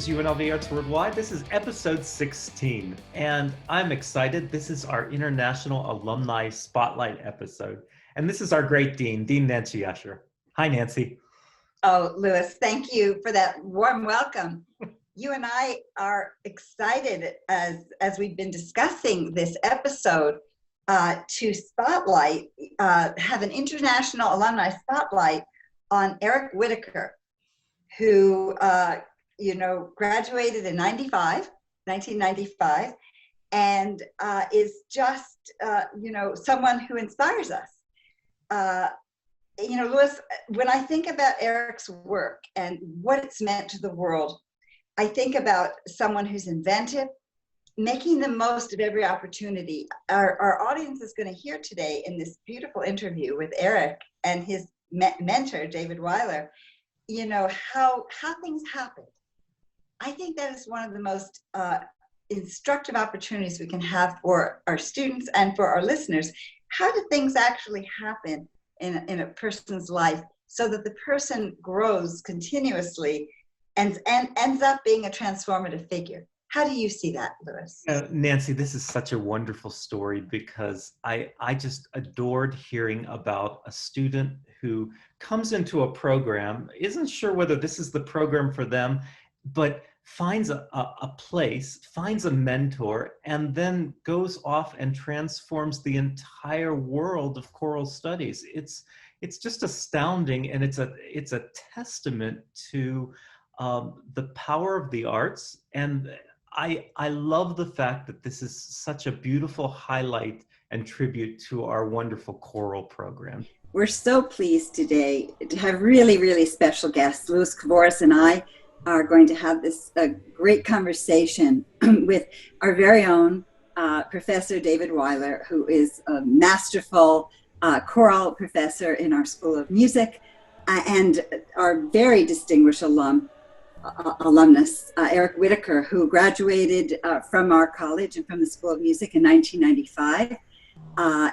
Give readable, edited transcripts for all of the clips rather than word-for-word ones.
is UNLV Arts Worldwide. This is episode 16, and I'm excited. This is our International Alumni Spotlight episode, and this is our great Dean Nancy Uscher. Hi, Nancy. Oh, Louis, thank you for that warm welcome. You and I are excited as we've been discussing this episode to spotlight, have an international alumni spotlight on Eric Whitacre, who graduated in 1995, and is just someone who inspires us. Louis, when I think about Eric's work and what it's meant to the world, I think about someone who's inventive, making the most of every opportunity. Our audience is going to hear today in this beautiful interview with Eric and his mentor, David Weiler, how things happened. I think that is one of the most instructive opportunities we can have for our students and for our listeners. How do things actually happen in a person's life so that the person grows continuously and ends up being a transformative figure? How do you see that, Louis? Nancy, this is such a wonderful story because I just adored hearing about a student who comes into a program, isn't sure whether this is the program for them, but finds a place, finds a mentor, and then goes off and transforms the entire world of choral studies. It's just astounding, and it's a testament to the power of the arts. And I love the fact that this is such a beautiful highlight and tribute to our wonderful choral program. We're so pleased today to have really, really special guests. Louis Kavouras and I are going to have this great conversation with our very own Professor David Weiler, who is a masterful choral professor in our School of Music, and our very distinguished alumnus, Eric Whitacre, who graduated from our college and from the School of Music in 1995.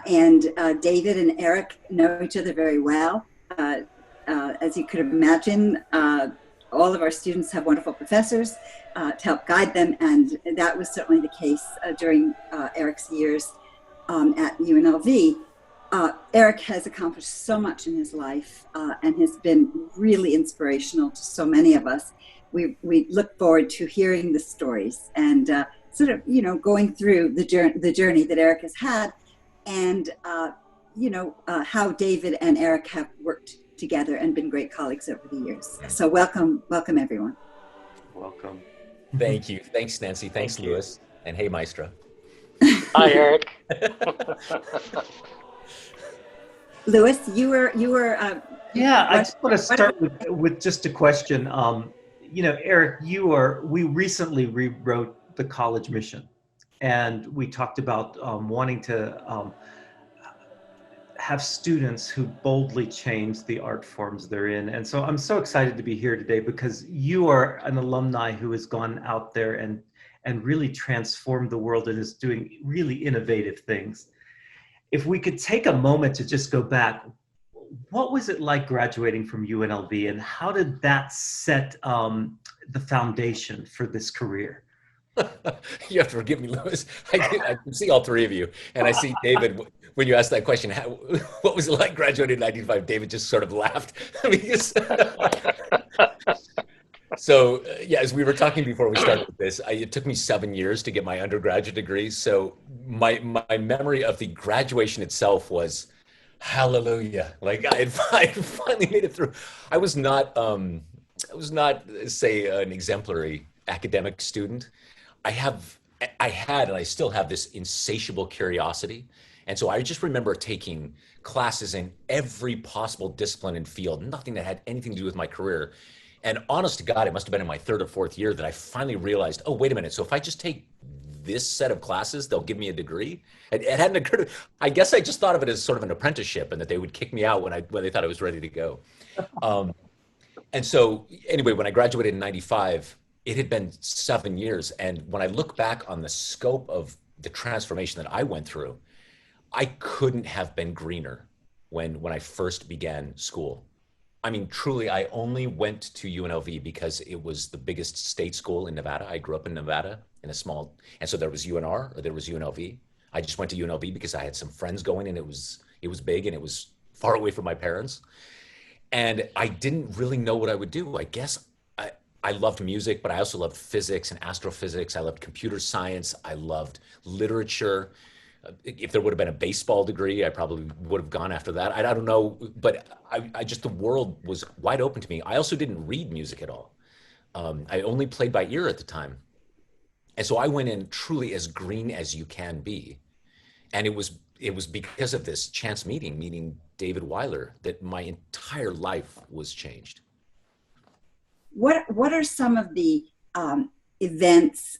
And David and Eric know each other very well. As you could imagine, all of our students have wonderful professors to help guide them, and that was certainly the case during Eric's years at UNLV. Eric has accomplished so much in his life and has been really inspirational to so many of us. We look forward to hearing the stories and going through the journey that Eric has had, and how David and Eric have worked together and been great colleagues over the years. So welcome everyone. Welcome. Thank you. Thanks, Nancy. Thanks, Louis. And hey, Maestra. Hi, Eric. Louis, you were. I just want to start with just a question. Eric, we recently rewrote the college mission, and we talked about wanting to have students who boldly change the art forms they're in. And so I'm so excited to be here today because you are an alumni who has gone out there and really transformed the world and is doing really innovative things. If we could take a moment to just go back, what was it like graduating from UNLV, and how did that set the foundation for this career? You have to forgive me, Louis. I can see all three of you, and I see David. When you asked that question, what was it like graduating in 1995? David just sort of laughed. So, as we were talking before we started with this, it took me 7 years to get my undergraduate degree. So my memory of the graduation itself was hallelujah. Like I finally made it through. I was not, say, an exemplary academic student. I had and I still have this insatiable curiosity. And so I just remember taking classes in every possible discipline and field, nothing that had anything to do with my career. And honest to God, it must have been in my third or fourth year that I finally realized, oh, wait a minute. So if I just take this set of classes, they'll give me a degree. It hadn't occurred to me. I guess I just thought of it as sort of an apprenticeship, and that they would kick me out when they thought I was ready to go. And so anyway, when I graduated in 95, it had been 7 years. And when I look back on the scope of the transformation that I went through, I couldn't have been greener when I first began school. I mean, truly, I only went to UNLV because it was the biggest state school in Nevada. I grew up in Nevada in a small, and so there was UNR or there was UNLV. I just went to UNLV because I had some friends going, and it was big and it was far away from my parents. And I didn't really know what I would do. I guess I loved music, but I also loved physics and astrophysics. I loved computer science. I loved literature. If there would have been a baseball degree, I probably would have gone after that. I don't know, but I just, the world was wide open to me. I also didn't read music at all. I only played by ear at the time. And so I went in truly as green as you can be. And it was because of this chance meeting David Weiler, that my entire life was changed. What are some of the events,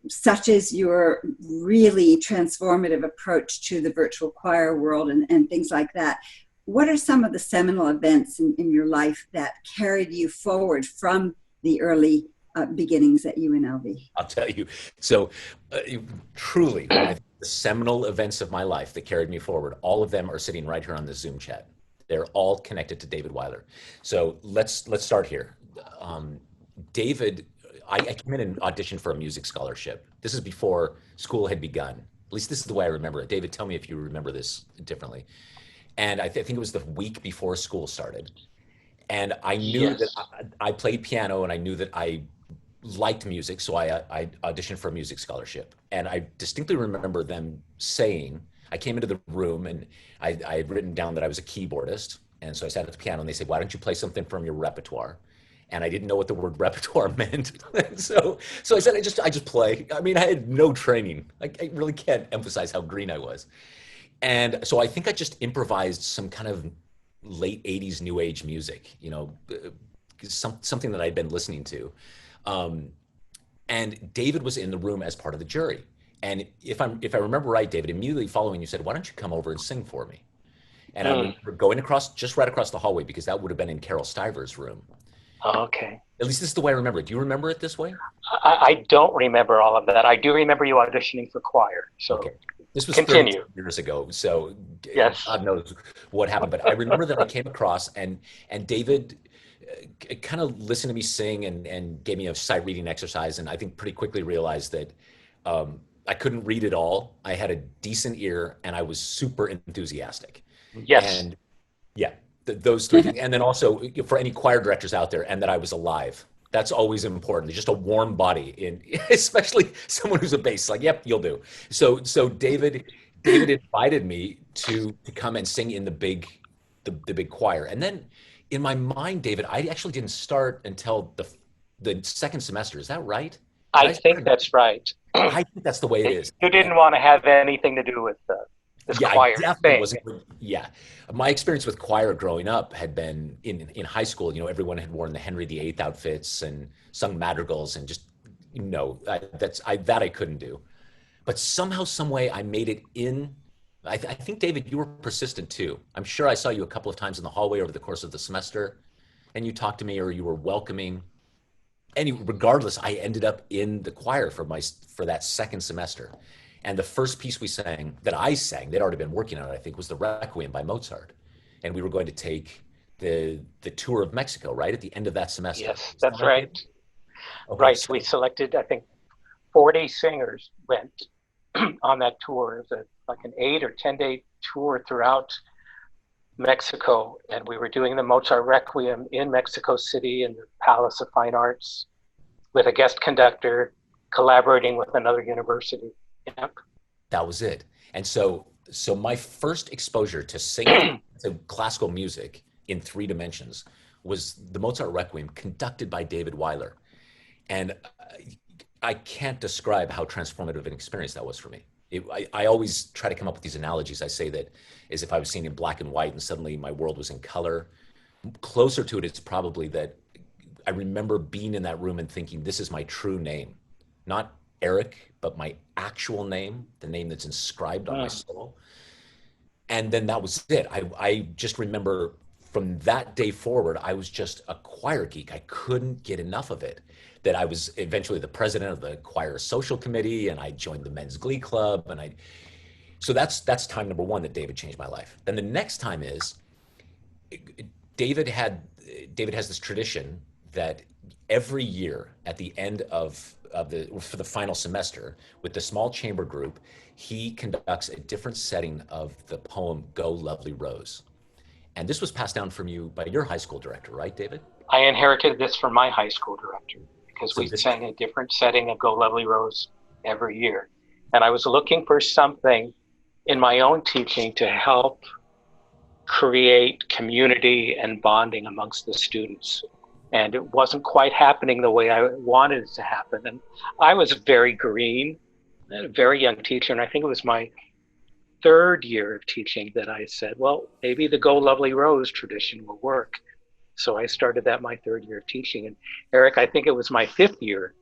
such as your really transformative approach to the virtual choir world and things like that? What are some of the seminal events in your life that carried you forward from the early beginnings at UNLV? I'll tell you. So truly, I think the seminal events of my life that carried me forward, all of them are sitting right here on this Zoom chat. They're all connected to David Weiler. So let's start here. David, I came in and auditioned for a music scholarship. This is before school had begun. At least this is the way I remember it. David, tell me if you remember this differently. And I think it was the week before school started. And I knew that I played piano, and I knew that I liked music, so I auditioned for a music scholarship. And I distinctly remember them saying, I came into the room and I had written down that I was a keyboardist. And so I sat at the piano and they said, why don't you play something from your repertoire? And I didn't know what the word repertoire meant. so I said, I just play. I mean, I had no training. I really can't emphasize how green I was. And so I think I just improvised some kind of late 80s new age music, something that I'd been listening to. And David was in the room as part of the jury. And if I remember right, David, immediately following, you said, why don't you come over and sing for me? And I remember going just right across the hallway, because that would have been in Carol Stiver's room. Oh, okay. At least this is the way I remember it. Do you remember it this way? I don't remember all of that. I do remember you auditioning for choir. So okay. This was continue. 30 years ago, so yes. God knows what happened. But I remember that I came across, and David kind of listened to me sing and gave me a sight reading exercise, and I think pretty quickly realized that I couldn't read at all. I had a decent ear, and I was super enthusiastic. Yes. And yeah, those three things. And then also for any choir directors out there, and that I was alive. That's always important. Just a warm body, especially someone who's a bass. Like, yep, you'll do. So David invited me to come and sing in the big choir. And then in my mind, David, I actually didn't start until the second semester. Is that right? I think that's right. I think that's the way it is. You didn't want to have anything to do with this choir thing. Yeah. My experience with choir growing up had been in high school. Everyone had worn the Henry VIII outfits and sung madrigals, and just, that I couldn't do. But somehow, some way, I made it in. I think, David, you were persistent too. I'm sure I saw you a couple of times in the hallway over the course of the semester, and you talked to me, or you were welcoming. Regardless, I ended up in the choir for that second semester. And the first piece that I sang, they'd already been working on it, I think, was the Requiem by Mozart. And we were going to take the tour of Mexico, right, at the end of that semester. Yes, that's right. Okay, right, so we selected, I think, 40 singers went on that tour. It was like an 8 or 10-day tour throughout Mexico. And we were doing the Mozart Requiem in Mexico City in the Palace of Fine Arts with a guest conductor, collaborating with another university. Yep. That was it. And so my first exposure to singing to classical music in 3 dimensions was the Mozart Requiem, conducted by David Weiler. And I can't describe how transformative an experience that was for me. I always try to come up with these analogies. I say that as if I was seeing in black and white and suddenly my world was in color. Closer to it, it's probably that I remember being in that room and thinking, this is my true name. Not Eric, but my actual name, the name that's inscribed on my soul. And then that was it. I just remember from that day forward, I was just a choir geek. I couldn't get enough of it. That I was eventually the president of the choir social committee, and I joined the men's glee club. So that's time number 1 that David changed my life. Then the next time is David has this tradition that every year at the end for the final semester with the small chamber group, he conducts a different setting of the poem Go Lovely Rose. And this was passed down from you by your high school director, right, David? I inherited this from my high school director because So we sang a different setting of Go Lovely Rose every year. And I was looking for something in my own teaching to help create community and bonding amongst the students. And it wasn't quite happening the way I wanted it to happen. And I was very green, a very young teacher. And I think it was my third year of teaching that I said, well, maybe the Go Lovely Rose tradition will work. So I started that my third year of teaching. And Eric, I think it was my fifth year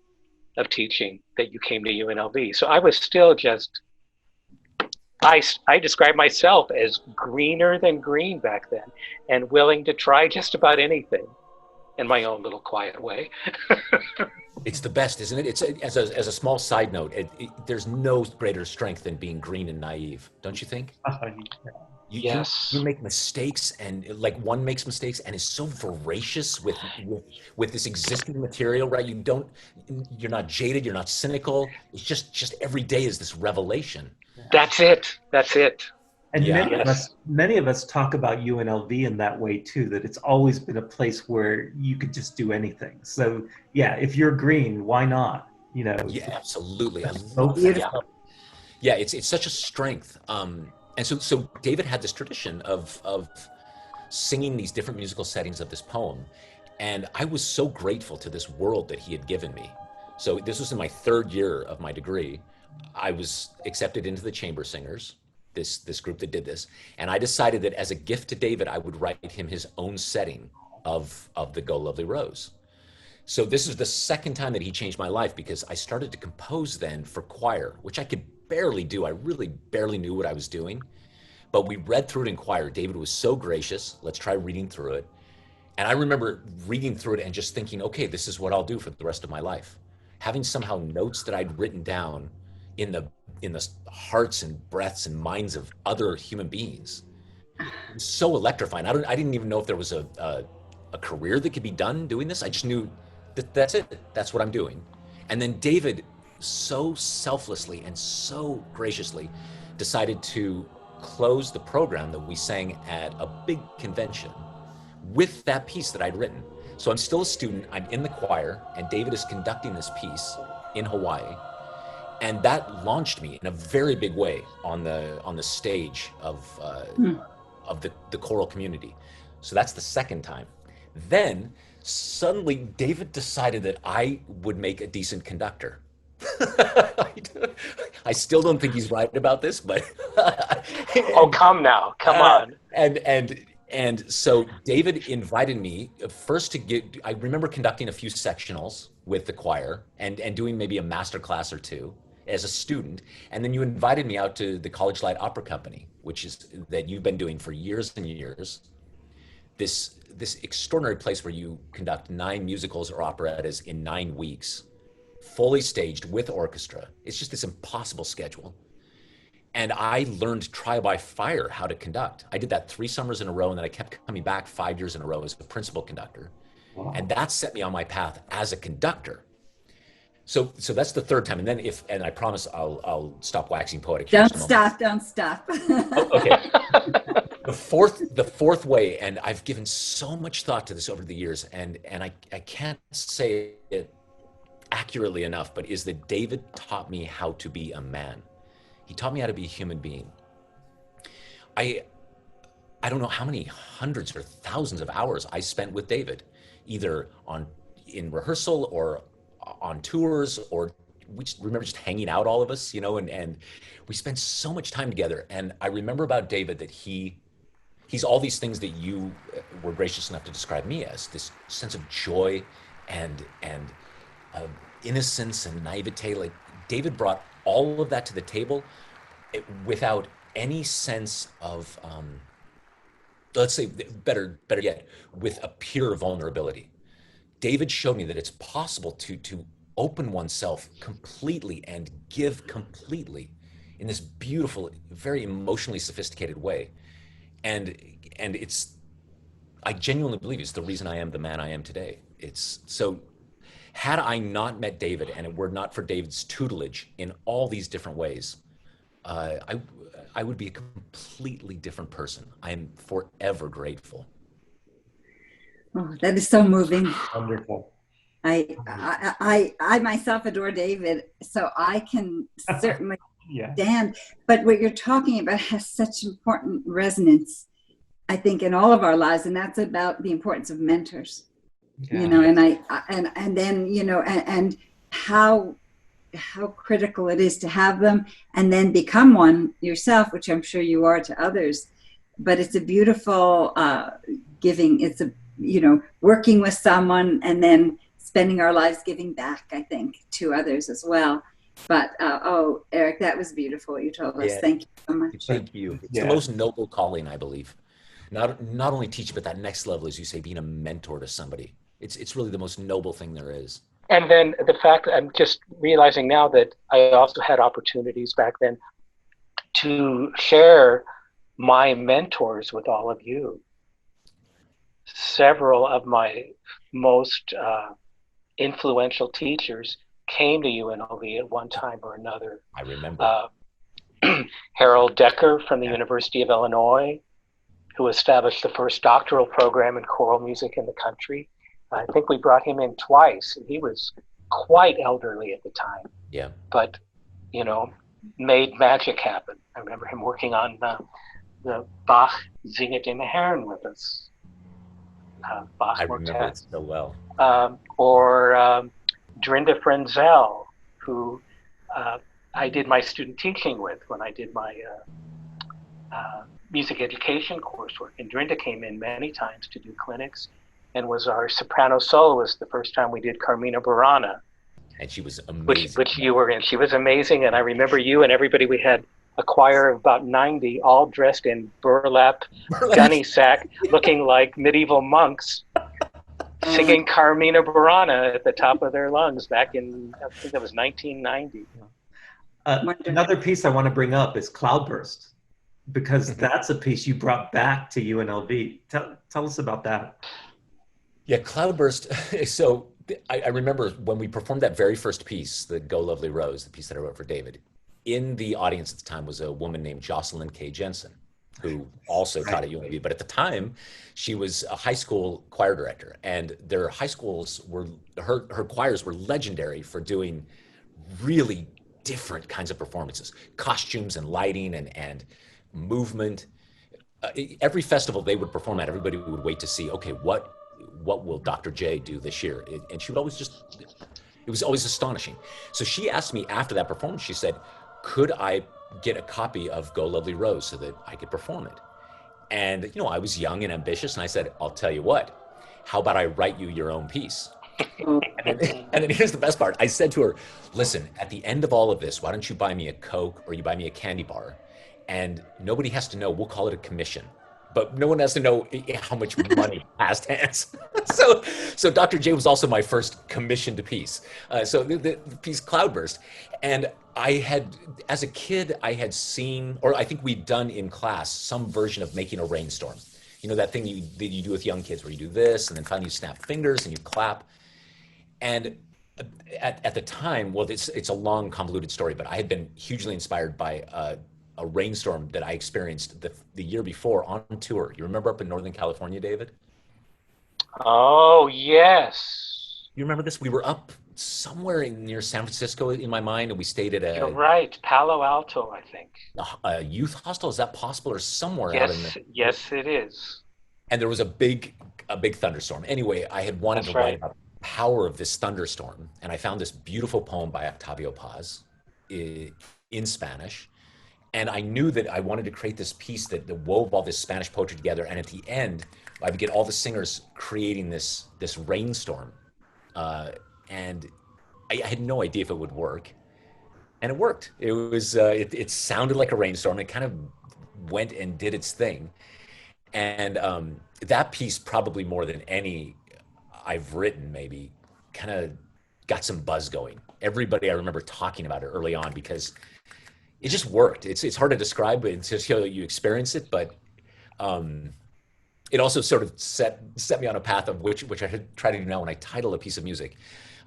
of teaching that you came to UNLV. So I was still just, I describe myself as greener than green back then and willing to try just about anything in my own little quiet way. It's the best, isn't it? It's as a small side note, there's no greater strength than being green and naive, don't you think? Yes. You make mistakes, and like one makes mistakes and is so voracious with this existing material, right? You're not jaded, you're not cynical. It's just every day is this revelation. That's it. And Yeah. many of us talk about UNLV in that way too, that it's always been a place where you could just do anything. So yeah, if you're green, why not? You know? Yeah, absolutely. I love that. Yeah, it's such a strength. And so David had this tradition of singing these different musical settings of this poem. And I was so grateful to this world that he had given me. So this was in my third year of my degree. I was accepted into the chamber singers, this group that did this. And I decided that as a gift to David, I would write him his own setting of the Go Lovely Rose. So this is the second time that he changed my life, because I started to compose then for choir, which I could barely do. I really barely knew what I was doing. But we read through it in choir. David was so gracious. Let's try reading through it. And I remember reading through it and just thinking, okay, this is what I'll do for the rest of my life. Having somehow notes that I'd written down in the hearts and breaths and minds of other human beings. It was so electrifying. I didn't even know if there was a career that could be done doing this. I just knew that's it. That's what I'm doing. And then David so selflessly and so graciously decided to close the program that we sang at a big convention with that piece that I'd written. So I'm still a student, I'm in the choir, and David is conducting this piece in Hawaii. And that launched me in a very big way on the stage of the choral community. So that's the second time. Then suddenly David decided that I would make a decent conductor. I still don't think he's right about this, but Oh, come on. And so David invited me first to get. I remember conducting a few sectionals with the choir and doing maybe a master class or two as a student, and then you invited me out to the College Light Opera Company, which is that you've been doing for years and years. This extraordinary place where you conduct 9 musicals or operettas in 9 weeks, fully staged with orchestra. It's just this impossible schedule. And I learned trial by fire how to conduct. I did that 3 summers in a row, and then I kept coming back 5 years in a row as a principal conductor. Wow. And that set me on my path as a conductor. So that's the third time. And then and I promise I'll stop waxing poetic. Don't stop. Oh, okay. The fourth way, and I've given so much thought to this over the years, and I can't say it accurately enough, but is that David taught me how to be a man. He taught me how to be a human being. I don't know how many hundreds or thousands of hours I spent with David, either in rehearsal or on tours, or we just remember just hanging out, all of us, and we spent so much time together. And I remember about David that he's all these things that you were gracious enough to describe me as, this sense of joy and innocence and naivete. Like, David brought all of that to the table without any sense of, let's say, better yet, with a pure vulnerability. David showed me that it's possible to open oneself completely and give completely in this beautiful, very emotionally sophisticated way. And it's, I genuinely believe it's the reason I am the man I am today. It's so, had I not met David and it were not for David's tutelage in all these different ways, uh, I, I would be a completely different person. I am forever grateful. Oh, that is so moving. Wonderful. I myself adore David, so I can certainly Yeah. stand. But what you're talking about has such important resonance, I think, in all of our lives, and that's about the importance of mentors. Yeah. You know, and then and how critical it is to have them, and then become one yourself, which I'm sure you are to others. But it's a beautiful giving. It's a working with someone and then spending our lives giving back, I think, to others as well. But Eric, that was beautiful what you told us. Yeah. Thank you so much. Thank you. It's Yeah. the most noble calling, I believe. Not only teaching, but that next level, as you say, being a mentor to somebody. It's really the most noble thing there is. And then the fact I'm just realizing now that I also had opportunities back then to share my mentors with all of you. Several of my most influential teachers came to UNLV at one time or another. I remember. Harold Decker from the University of Illinois, who established the first doctoral program in choral music in the country. I think we brought him in twice. He was quite elderly at the time. Yeah. But, made magic happen. I remember him working on the Bach Singe dem Herrn with us. Bach I remember Motet. it so well. Or Drinda Frenzel, who I did my student teaching with when I did my music education coursework. And Drinda came in many times to do clinics and was our soprano soloist the first time we did Carmina Burana. And she was amazing. Which you were in. She was amazing. And I remember you and everybody, we had a choir of about 90, all dressed in burlap, gunny sack, looking like medieval monks, singing Carmina Burana at the top of their lungs back in, I think that was 1990. Another piece I want to bring up is Cloudburst, because that's a piece you brought back to UNLV. Tell us about that. Yeah, Cloudburst. So I remember when we performed that very first piece, the Go Lovely Rose, the piece that I wrote for David, in the audience at the time was a woman named Jocelyn Jensen, who also taught at UNLV. But at the time, she was a high school choir director, and their high schools were, her choirs were legendary for doing really different kinds of performances, costumes and lighting and movement. Every festival they would perform at, everybody would wait to see, okay, what will Dr. J do this year? And she would always it was always astonishing. So she asked me after that performance, she said, could I get a copy of Go Lovely Rose so that I could perform it? And, I was young and ambitious, and I said, I'll tell you what, how about I write you your own piece? And then here's the best part. I said to her, listen, at the end of all of this, why don't you buy me a Coke or you buy me a candy bar? And nobody has to know, we'll call it a commission. But no one has to know how much money passed hands. So Dr. J was also my first commissioned piece. So the piece Cloudburst. And I had, as a kid, I had seen, or I think we'd done in class, some version of making a rainstorm. That thing that you do with young kids where you do this and then finally you snap fingers and you clap. And at the time, well, it's a long, convoluted story, but I had been hugely inspired by a rainstorm that I experienced the year before on tour. You remember up in Northern California, David? Oh, yes. You remember this? We were up somewhere near San Francisco in my mind, and we stayed at You're right, Palo Alto, I think. A youth hostel. Is that possible? Or somewhere yes, out in the... Yes, it is. And there was a big thunderstorm. Anyway, I had wanted to write about the power of this thunderstorm, and I found this beautiful poem by Octavio Paz in Spanish. And I knew that I wanted to create this piece that wove all this Spanish poetry together. And at the end, I would get all the singers creating this rainstorm. And I had no idea if it would work. And it worked. It was, it sounded like a rainstorm. It kind of went and did its thing. And that piece, probably more than any I've written, maybe, kind of got some buzz going. Everybody, I remember talking about it early on because it just worked. It's hard to describe, but it's just that you experience it. But it also sort of set me on a path of which I try to do now when I title a piece of music.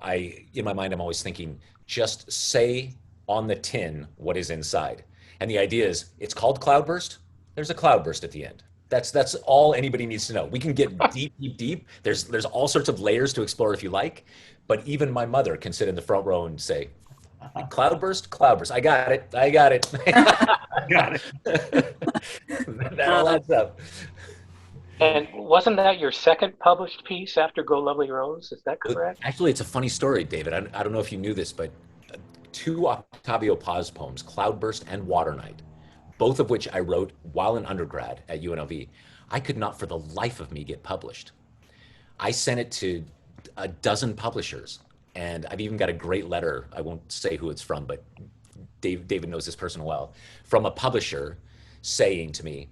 In my mind, I'm always thinking, just say on the tin what is inside. And the idea is, it's called Cloudburst. There's a cloudburst at the end. That's all anybody needs to know. We can get deep, deep, deep. There's all sorts of layers to explore if you like. But even my mother can sit in the front row and say, cloudburst, cloudburst. I got it. I got it. Got it. That all adds up. And wasn't that your second published piece after Go Lovely Rose? Is that correct? Actually, it's a funny story, David. I don't know if you knew this, but two Octavio Paz poems, Cloudburst and Water Night, both of which I wrote while in undergrad at UNLV, I could not for the life of me get published. I sent it to a dozen publishers, and I've even got a great letter. I won't say who it's from, but David knows this person well, from a publisher saying to me,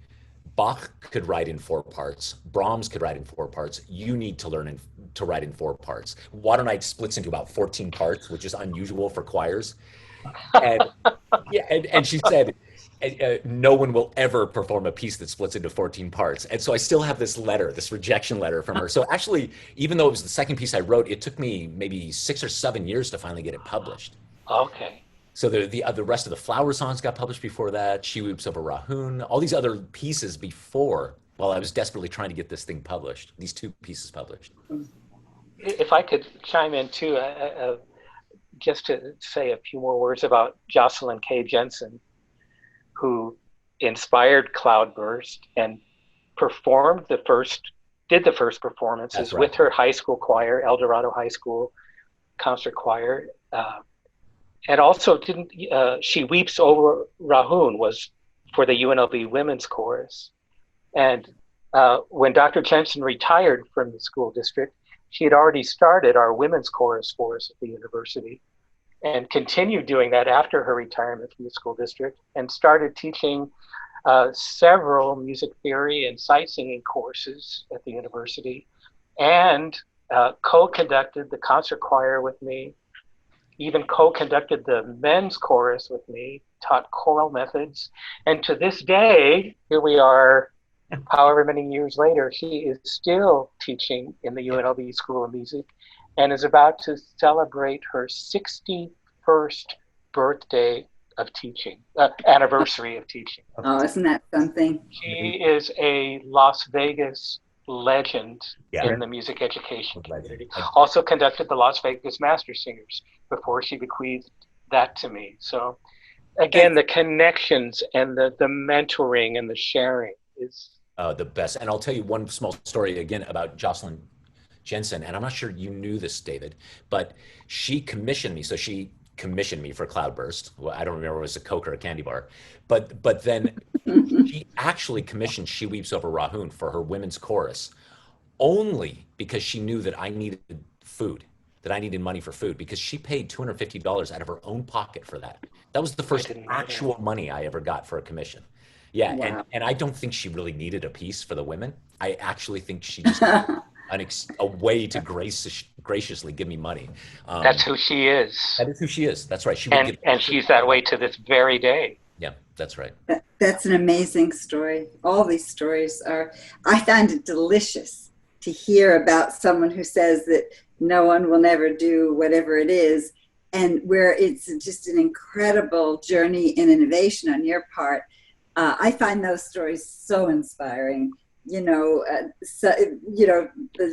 Bach could write in 4 parts. Brahms could write in 4 parts. You need to learn to write in 4 parts. Water Night splits into about 14 parts, which is unusual for choirs. And yeah, and she said, no one will ever perform a piece that splits into 14 parts. And so I still have this letter, this rejection letter from her. So actually, even though it was the second piece I wrote, it took me maybe 6 or 7 years to finally get it published. Okay. So the rest of the Flower songs got published before that. She Weeps Over Rahun, all these other pieces before, while I was desperately trying to get this thing published, these 2 pieces published. If I could chime in too, just to say a few more words about Jocelyn K. Jensen, who inspired Cloudburst and did the first performances with her high school choir, El Dorado High School concert choir. And also She Weeps Over Rahun was for the UNLV Women's Chorus. And when Dr. Jensen retired from the school district, she had already started our women's chorus for us at the university and continued doing that after her retirement from the school district, and started teaching several music theory and sight singing courses at the university, and co-conducted the concert choir with me, even co-conducted the men's chorus with me, taught choral methods. And to this day, here we are, however many years later, she is still teaching in the UNLV School of Music and is about to celebrate her 61st birthday of teaching, anniversary of teaching. Oh, isn't that something? She is a Las Vegas legend in the music education community. Also conducted the Las Vegas Master Singers before she bequeathed that to me. So again, the connections and the mentoring and the sharing is the best. And I'll tell you one small story again about Jocelyn Jensen. And I'm not sure you knew this, David, but she commissioned me. So she commissioned me for Cloudburst. Well, I don't remember if it was a Coke or a candy bar, but then she actually commissioned She Weeps Over Rahun for her women's chorus, only because she knew that I needed food, that I needed money for food, because she paid $250 out of her own pocket for that. That was the first actual money I ever got for a commission. Yeah, wow. And I don't think she really needed a piece for the women. I actually think she just a way to graciously give me money. That's who she is. That is who she is. That's right. And she's that way to this very day. Yeah, that's right. That's an amazing story. All these stories are, I find it delicious to hear about someone who says that no one will never do whatever it is, and where it's just an incredible journey in innovation on your part. I find those stories so inspiring. The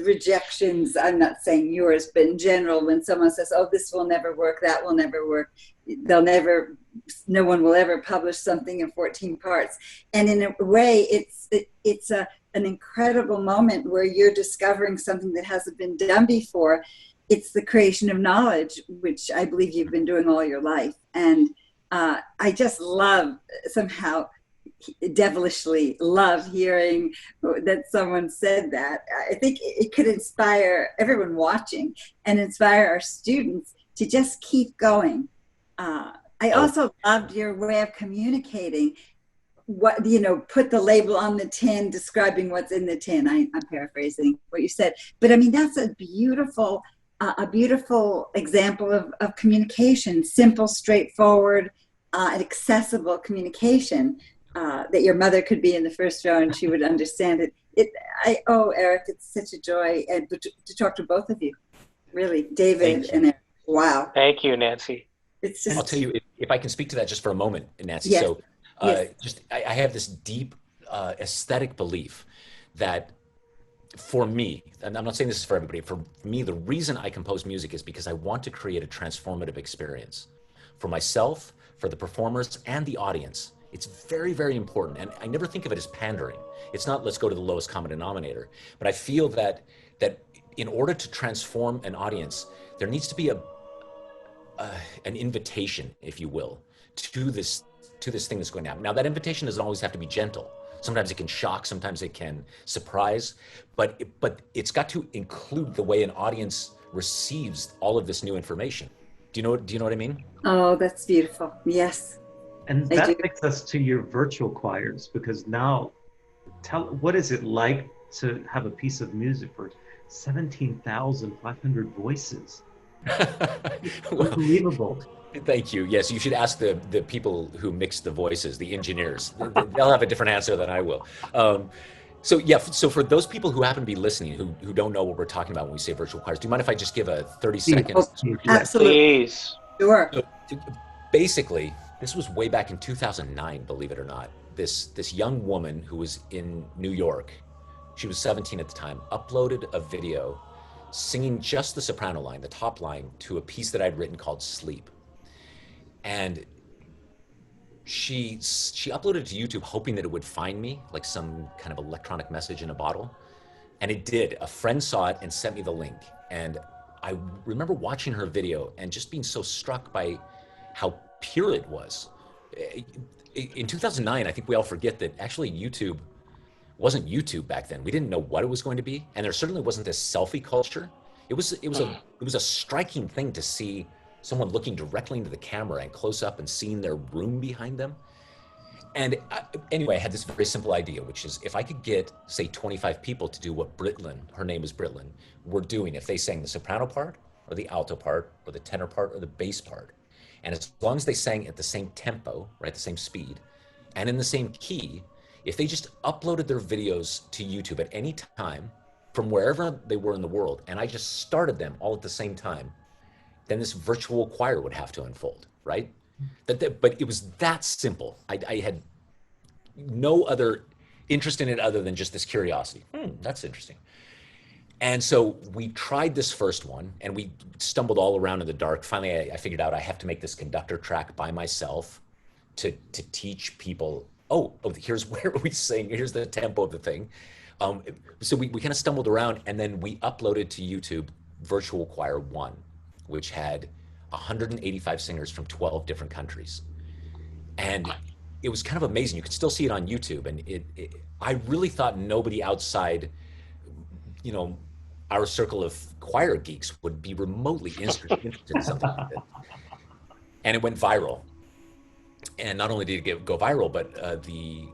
rejections, I'm not saying yours, but in general, when someone says, oh, this will never work, that will never work, no one will ever publish something in 14 parts. And in a way, it's an incredible moment where you're discovering something that hasn't been done before. It's the creation of knowledge, which I believe you've been doing all your life. And I just love, somehow, devilishly love hearing that someone said that. I think it could inspire everyone watching and inspire our students to just keep going. I also loved your way of communicating. What, put the label on the tin describing what's in the tin. I'm paraphrasing what you said, but I mean, that's a beautiful example of communication, simple, straightforward, and accessible communication. That your mother could be in the first row and she would understand it. Eric, it's such a joy and to talk to both of you. Really, David Thank you. and Eric. Wow. Thank you, Nancy. It's I'll just, tell you, if I can speak to that just for a moment, Nancy. yes, So yes. I have this deep aesthetic belief that for me, and I'm not saying this is for everybody, for me, the reason I compose music is because I want to create a transformative experience for myself, for the performers, and the audience. It's very, very important. And I never think of it as pandering. It's not let's go to the lowest common denominator. But I feel that in order to transform an audience, there needs to be an invitation, if you will, to this thing that's going to happen. Now, that invitation doesn't always have to be gentle. Sometimes it can shock, sometimes it can surprise, but it's got to include the way an audience receives all of this new information. Do you know what I mean? Oh, that's beautiful. Yes. And I that do. takes us to your virtual choirs, because now, what is it like to have a piece of music for 17,500 voices? Well, Unbelievable. thank you. Yes, you should ask the people who mix the voices, the engineers. They'll have a different answer than I will. So yeah, so for those people who happen to be listening, who don't know what we're talking about when we say virtual choirs, do you mind if I just give a 30 seconds? Absolutely. Please. Sure. So, basically, this was way back in 2009, believe it or not. This young woman who was in New York, she was 17 at the time, uploaded a video singing just the soprano line, the top line, to a piece that I'd written called Sleep. And she uploaded it to YouTube hoping that it would find me, like some kind of electronic message in a bottle. And it did. A friend saw it and sent me the link. And I remember watching her video and just being so struck by how pure it was. In 2009, I think we all forget that actually YouTube wasn't YouTube back then. We didn't know what it was going to be. And there certainly wasn't this selfie culture. It was a striking thing to see someone looking directly into the camera and close up and seeing their room behind them. And anyway, I had this very simple idea, which is if I could get, say, 25 people to do what Britlin, her name is Britlin, were doing, if they sang the soprano part or the alto part or the tenor part or the bass part, and as long as they sang at the same tempo, right, the same speed, and in the same key, if they just uploaded their videos to YouTube at any time from wherever they were in the world, and I just started them all at the same time, then this virtual choir would have to unfold, right? But it was that simple. I had no other interest in it other than just this curiosity. That's interesting. And so we tried this first one and we stumbled all around in the dark. Finally, I figured out I have to make this conductor track by myself to teach people, here's where we sing, here's the tempo of the thing. So we kind of stumbled around and then we uploaded to YouTube Virtual Choir 1, which had 185 singers from 12 different countries. And it was kind of amazing. You could still see it on YouTube. And I really thought nobody outside, our circle of choir geeks would be remotely interested in something like this. And it went viral. And not only did it go viral, but the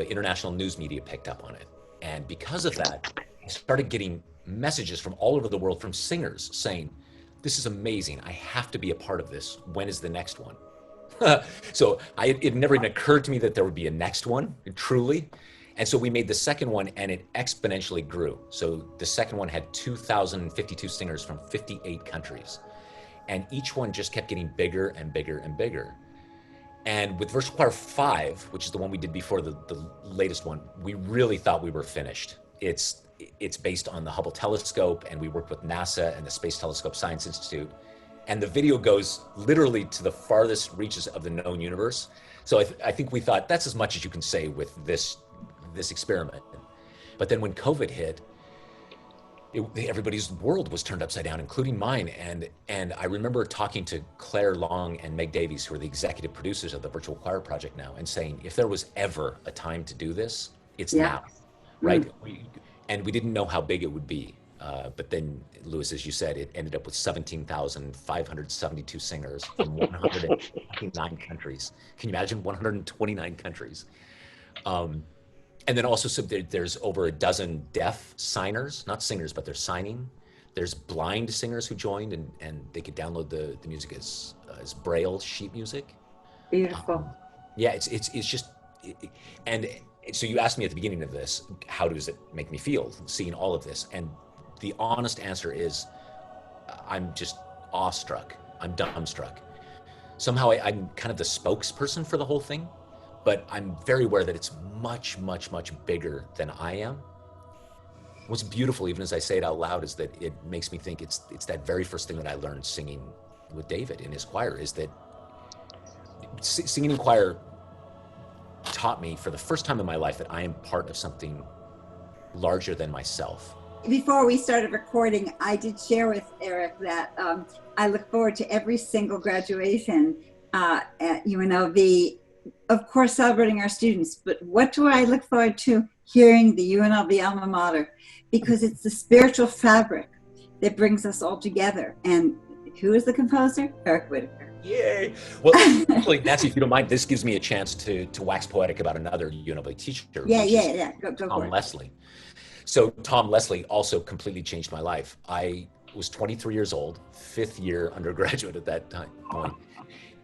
international news media picked up on it. And because of that, I started getting messages from all over the world from singers saying, this is amazing. I have to be a part of this. When is the next one? So it never even occurred to me that there would be a next one, truly. And so we made the second one and it exponentially grew. So the second one had 2,052 singers from 58 countries. And each one just kept getting bigger and bigger and bigger. And with Virtual Choir 5, which is the one we did before the latest one, we really thought we were finished. It's based on the Hubble telescope, and we worked with NASA and the Space Telescope Science Institute. And the video goes literally to the farthest reaches of the known universe. So I think we thought that's as much as you can say with this experiment. But then when COVID hit, everybody's world was turned upside down, including mine. And I remember talking to Claire Long and Meg Davies, who are the executive producers of the Virtual Choir Project now, and saying, if there was ever a time to do this, it's now, right? And we didn't know how big it would be. But then, Louis, as you said, it ended up with 17,572 singers from 129 countries. Can you imagine 129 countries? And then also, so there's over a dozen deaf signers, not singers, but they're signing. There's blind singers who joined, and they could download the music as Braille sheet music. Beautiful. Yeah, it's just, and So you asked me at the beginning of this, how does it make me feel seeing all of this? And the honest answer is, I'm just awestruck. I'm dumbstruck. Somehow I'm kind of the spokesperson for the whole thing, but I'm very aware that it's much, much, much bigger than I am. What's beautiful, even as I say it out loud, is that it makes me think it's that very first thing that I learned singing with David in his choir, is that singing in choir taught me for the first time in my life that I am part of something larger than myself. Before we started recording, I did share with Eric that I look forward to every single graduation at UNLV, of course, celebrating our students, but what do I look forward to? Hearing the UNLV alma mater, because it's the spiritual fabric that brings us all together. And who is the composer? Eric Whitacre. Yay! Well, actually, Nancy, if you don't mind, this gives me a chance to wax poetic about another UNLV teacher. Yeah. Go Tom Leslie. So Tom Leslie also completely changed my life. I was 23 years old, 5th year undergraduate at that point.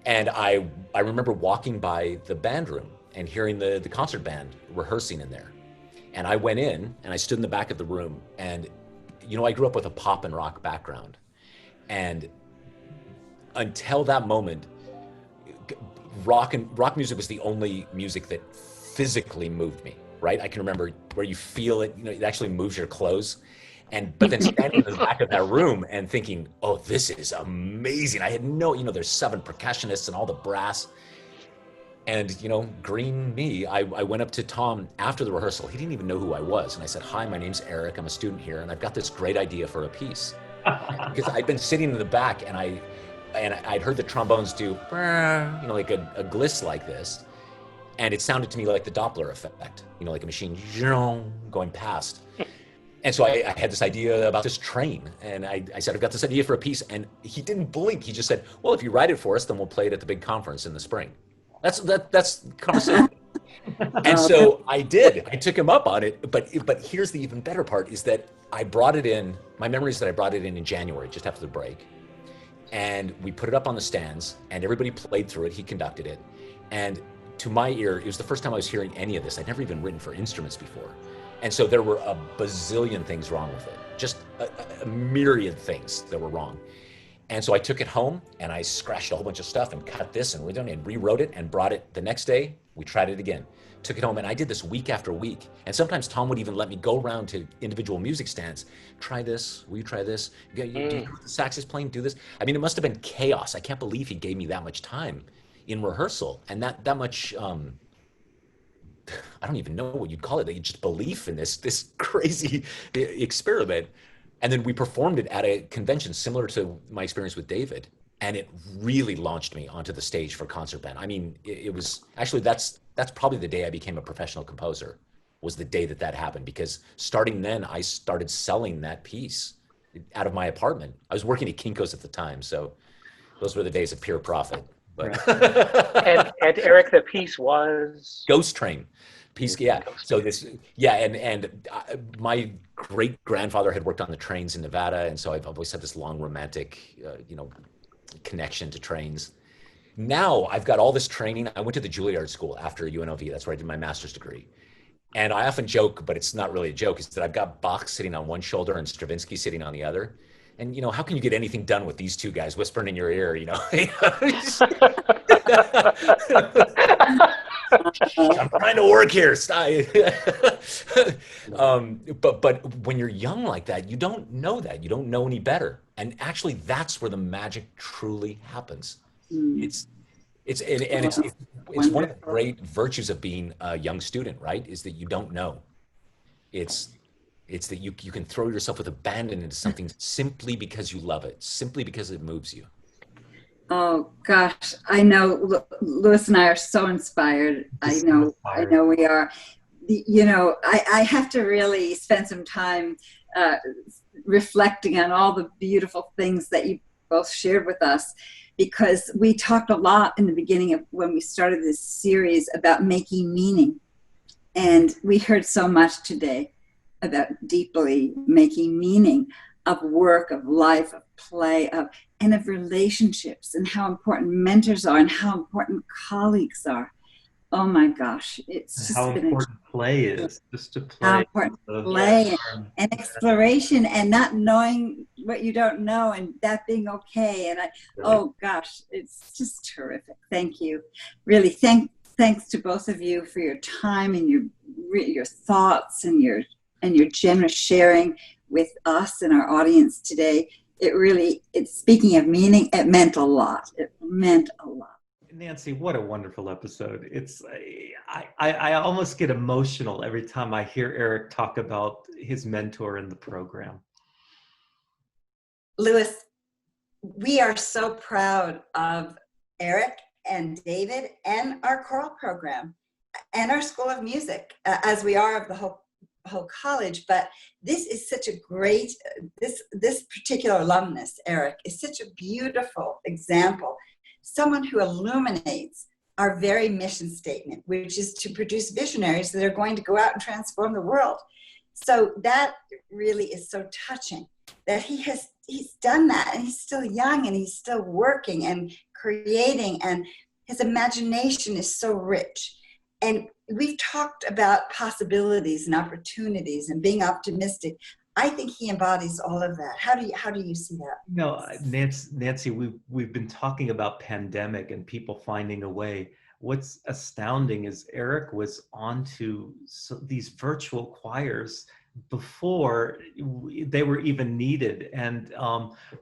And I remember walking by the band room and hearing the concert band rehearsing in there. And I went in and I stood in the back of the room, and, you know, I grew up with a pop and rock background. And until that moment, rock music was the only music that physically moved me, right? I can remember where you feel it, you know, it actually moves your clothes. But then standing in the back of that room and thinking, oh, this is amazing. I had there's 7 percussionists and all the brass. And, green me, I went up to Tom after the rehearsal. He didn't even know who I was. And I said, hi, my name's Eric. I'm a student here. And I've got this great idea for a piece. Because I'd been sitting in the back and I'd heard the trombones do, like a gliss like this. And it sounded to me like the Doppler effect, like a machine going past. And so I had this idea about this train. And I said, I've got this idea for a piece. And he didn't blink. He just said, well, if you write it for us, then we'll play it at the big conference in the spring. That's conversation. And so I did. I took him up on it. But here's the even better part, is that I brought it in. My memory is that I brought it in January, just after the break. And we put it up on the stands, and everybody played through it. He conducted it. And to my ear, it was the first time I was hearing any of this. I'd never even written for instruments before. And so there were a bazillion things wrong with it, just a myriad things that were wrong. And so I took it home and I scratched a whole bunch of stuff and cut this and rewrote it and brought it the next day. We tried it again, took it home, and I did this week after week. And sometimes Tom would even let me go around to individual music stands. Try this, will you try this? Do you know what the sax is playing? Do this. I mean, it must have been chaos. I can't believe he gave me that much time in rehearsal and that much, I don't even know what you'd call it. Just belief in this crazy experiment. And then we performed it at a convention similar to my experience with David. And it really launched me onto the stage for concert band. I mean, it was actually, that's probably the day I became a professional composer, was the day that happened. Because starting then, I started selling that piece out of my apartment. I was working at Kinko's at the time. So those were the days of pure profit. But and Eric, the piece was? Ghost Train. Piece, yeah. So and my great grandfather had worked on the trains in Nevada, and so I've always had this long romantic, connection to trains. Now I've got all this training. I went to the Juilliard School after UNLV. That's where I did my master's degree. And I often joke, but it's not really a joke, is that I've got Bach sitting on one shoulder and Stravinsky sitting on the other. And, how can you get anything done with these two guys whispering in your ear, I'm trying to work here. But when you're young like that, you don't know that. You don't know any better. And actually, that's where the magic truly happens. It's one of the great virtues of being a young student, right? Is that you don't know. It's that you can throw yourself with abandon into something simply because you love it, simply because it moves you. Oh gosh, I know Louis and I are so inspired. I know we are. I have to really spend some time reflecting on all the beautiful things that you both shared with us, because we talked a lot in the beginning of when we started this series about making meaning. And we heard so much today about deeply making meaning of work, of life, of play, and of relationships, and how important mentors are and how important colleagues are. Oh my gosh, it's just How been a important play is, just to how play. important Yeah. play and exploration and not knowing what you don't know and that being okay. And oh gosh, it's just terrific. Thank you. Really, thanks to both of you for your time and your thoughts and your generous sharing with us and our audience today. It's speaking of meaning, it meant a lot. It meant a lot. Nancy, what a wonderful episode. I almost get emotional every time I hear Eric talk about his mentor in the program. Louis, we are so proud of Eric and David and our choral program and our School of Music, as we are of the whole college. But this is such a great, this particular alumnus, Eric, is such a beautiful example. Someone who illuminates our very mission statement, which is to produce visionaries that are going to go out and transform the world. So that really is so touching that he's done that, and he's still young and he's still working and creating, and his imagination is so rich. And we've talked about possibilities and opportunities and being optimistic. I think he embodies all of that. How do you see that? No, Nancy, we've been talking about pandemic and people finding a way. What's astounding is Eric was onto these virtual choirs before they were even needed. And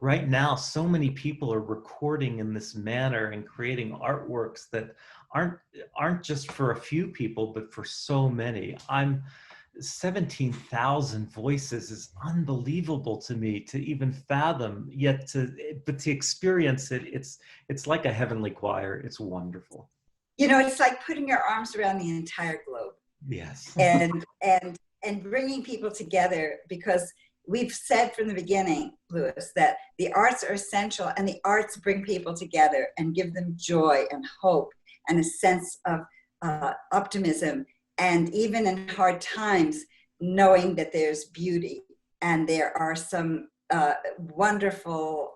right now, so many people are recording in this manner and creating artworks that aren't just for a few people, but for so many. 17,000 voices is unbelievable to me to even fathom, but to experience it, it's like a heavenly choir. It's wonderful. You know, it's like putting your arms around the entire globe. Yes. and bringing people together, because we've said from the beginning, Louis, that the arts are essential, and the arts bring people together and give them joy and hope and a sense of optimism. And even in hard times, knowing that there's beauty and there are some wonderful,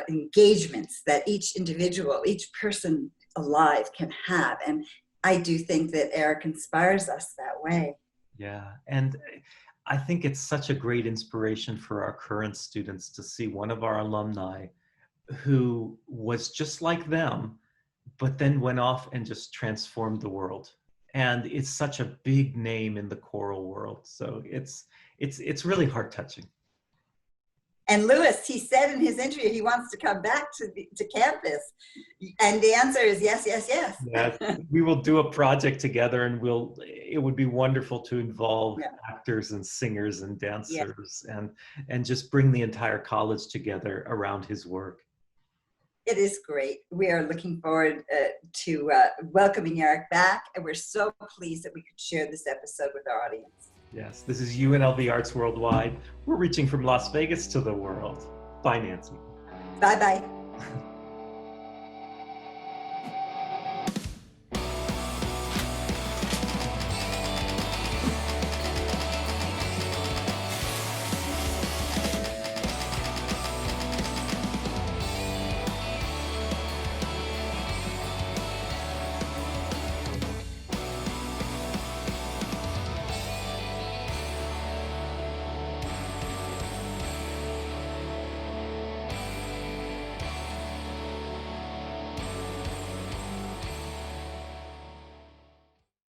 engagements that each individual, each person alive can have. And I do think that Eric inspires us that way. Yeah, and I think it's such a great inspiration for our current students to see one of our alumni who was just like them, but then went off and just transformed the world. And it's such a big name in the choral world. So it's really heart touching. And Louis, he said in his interview, he wants to come back to campus. And the answer is yes, yes, yes. Yes, we will do a project together, and it would be wonderful to involve actors and singers and dancers and just bring the entire college together around his work. It is great. We are looking forward to welcoming Eric back, and we're so pleased that we could share this episode with our audience. Yes, this is UNLV Arts Worldwide. We're reaching from Las Vegas to the world. Bye, Nancy. Bye-bye.